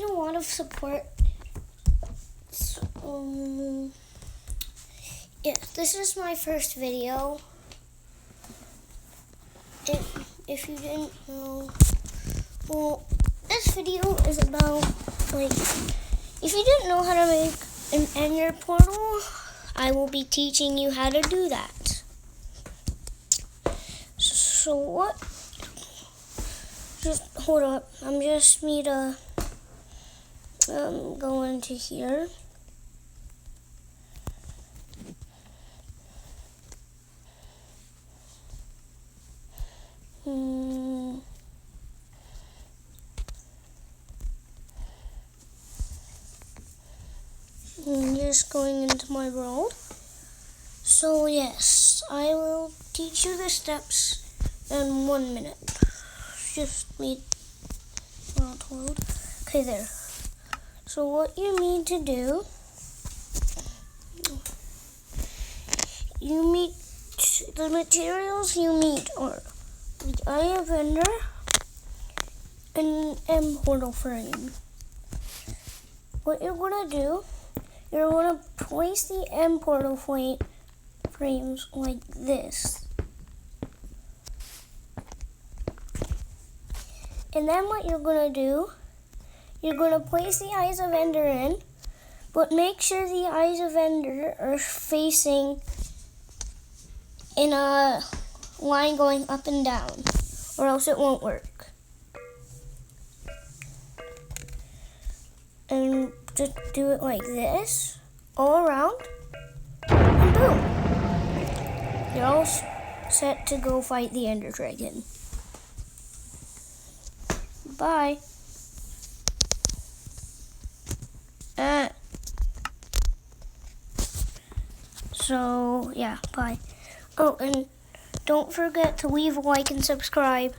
need a lot of support. Yeah, this is my first video. If you didn't know, well, this video is about, like, if you didn't know how to make an Ender portal, I will be teaching you how to do that. So what? Just hold up. I'm just need to go into here. I'm just going into my world. So yes, I will teach you the steps in 1 minute. Just me world load. Okay, there. So what you need to do, the materials you need are the Eye of Ender and M portal frame. What you're gonna do, you're gonna place the M portal frames like this. And then what you're gonna do, you're gonna place the Eyes of Ender in, but make sure the Eyes of Ender are facing in a line going up and down, or else it won't work. And just do it like this, all around, and boom. You're all set to go fight the Ender Dragon. Bye. So, yeah, bye. Oh, and don't forget to leave a like and subscribe.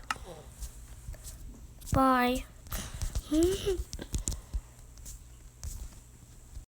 Bye.